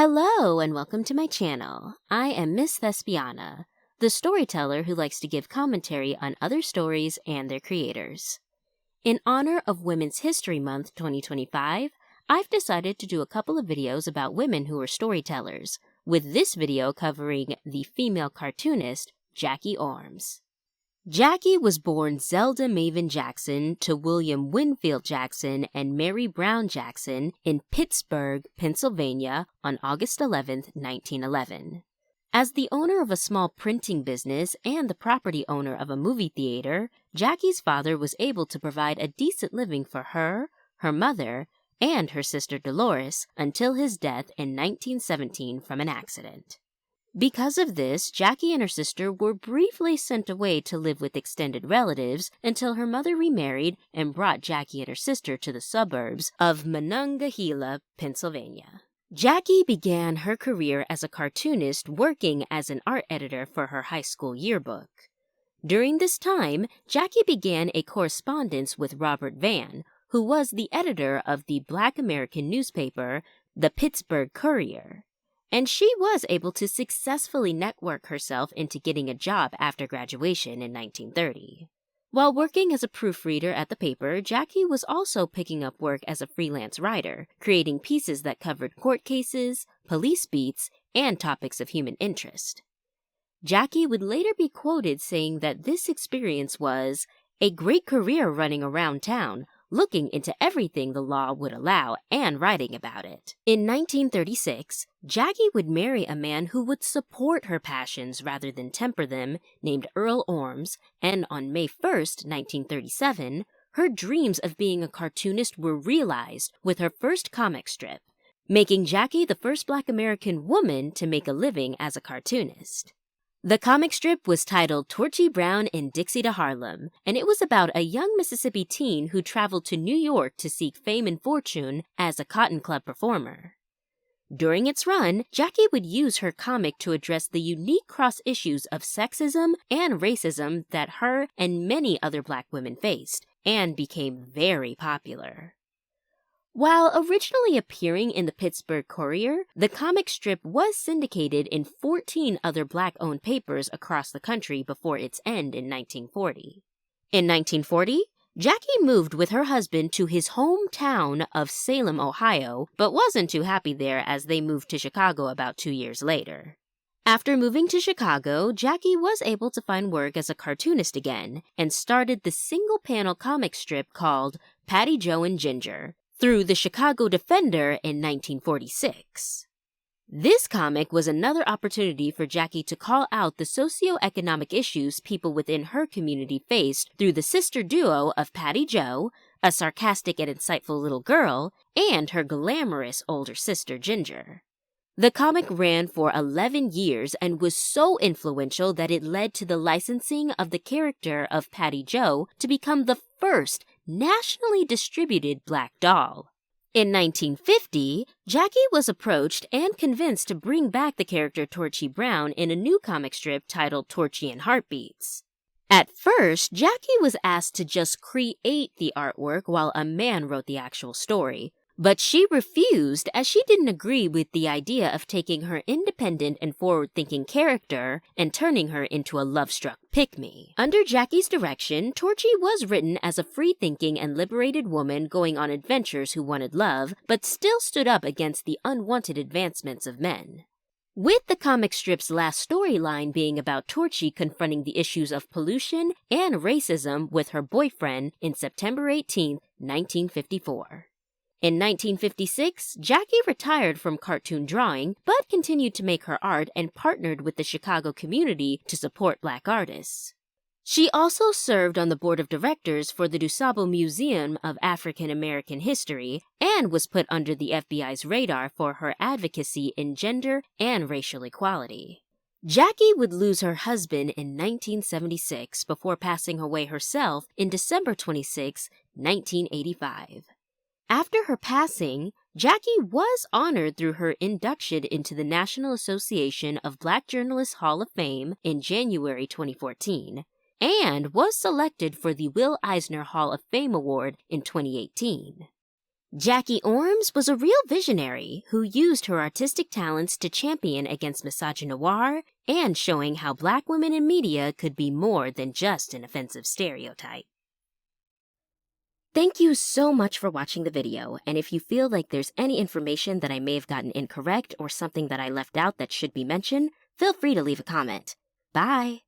Hello and welcome to my channel. I am Miss Thespiana, the storyteller who likes to give commentary on other stories and their creators. In honor of Women's History Month 2025, I've decided to do a couple of videos about women who are storytellers, with this video covering the female cartoonist Jackie Ormes. Jackie was born Zelda Maven Jackson to William Winfield Jackson and Mary Brown Jackson in Pittsburgh, Pennsylvania on August 11, 1911. As the owner of a small printing business and the property owner of a movie theater, Jackie's father was able to provide a decent living for her, her mother, and her sister Dolores until his death in 1917 from an accident. Because of this, Jackie and her sister were briefly sent away to live with extended relatives until her mother remarried and brought Jackie and her sister to the suburbs of Monongahela, Pennsylvania. Jackie began her career as a cartoonist working as an art editor for her high school yearbook. During this time, Jackie began a correspondence with Robert Vann, who was the editor of the Black American newspaper, the Pittsburgh Courier. And she was able to successfully network herself into getting a job after graduation in 1930. While working as a proofreader at the paper, Jackie was also picking up work as a freelance writer, creating pieces that covered court cases, police beats, and topics of human interest. Jackie would later be quoted saying that this experience was a great career running around town, looking into everything the law would allow and writing about it. In 1936, Jackie would marry a man who would support her passions rather than temper them, named Earl Ormes, and on May 1st, 1937, her dreams of being a cartoonist were realized with her first comic strip, making Jackie the first Black American woman to make a living as a cartoonist. The comic strip was titled Torchy Brown in Dixie to Harlem, and it was about a young Mississippi teen who traveled to New York to seek fame and fortune as a Cotton Club performer. During its run, Jackie would use her comic to address the unique cross-issues of sexism and racism that her and many other Black women faced, and became very popular. While originally appearing in the Pittsburgh Courier, the comic strip was syndicated in 14 other Black-owned papers across the country before its end in 1940. In 1940, Jackie moved with her husband to his hometown of Salem, Ohio, but wasn't too happy there as they moved to Chicago about 2 years later. After moving to Chicago, Jackie was able to find work as a cartoonist again and started the single-panel comic strip called Patty Joe and Ginger through the Chicago Defender in 1946. This comic was another opportunity for Jackie to call out the socioeconomic issues people within her community faced through the sister duo of Patty Joe, a sarcastic and insightful little girl, and her glamorous older sister Ginger. The comic ran for 11 years and was so influential that it led to the licensing of the character of Patty Joe to become the first nationally distributed Black doll. In 1950, Jackie was approached and convinced to bring back the character Torchy Brown in a new comic strip titled Torchy and Heartbeats. At first, Jackie was asked to just create the artwork while a man wrote the actual story, but she refused as she didn't agree with the idea of taking her independent and forward-thinking character and turning her into a love-struck pick-me. Under Jackie's direction, Torchy was written as a free-thinking and liberated woman going on adventures who wanted love, but still stood up against the unwanted advancements of men. With the comic strip's last storyline being about Torchy confronting the issues of pollution and racism with her boyfriend in September 18, 1954. In 1956, Jackie retired from cartoon drawing, but continued to make her art and partnered with the Chicago community to support Black artists. She also served on the board of directors for the DuSable Museum of African American History and was put under the FBI's radar for her advocacy in gender and racial equality. Jackie would lose her husband in 1976 before passing away herself in December 26, 1985. After her passing, Jackie was honored through her induction into the National Association of Black Journalists Hall of Fame in January 2014, and was selected for the Will Eisner Hall of Fame Award in 2018. Jackie Ormes was a real visionary who used her artistic talents to champion against misogynoir and showing how Black women in media could be more than just an offensive stereotype. Thank you so much for watching the video, and if you feel like there's any information that I may have gotten incorrect or something that I left out that should be mentioned, feel free to leave a comment. Bye!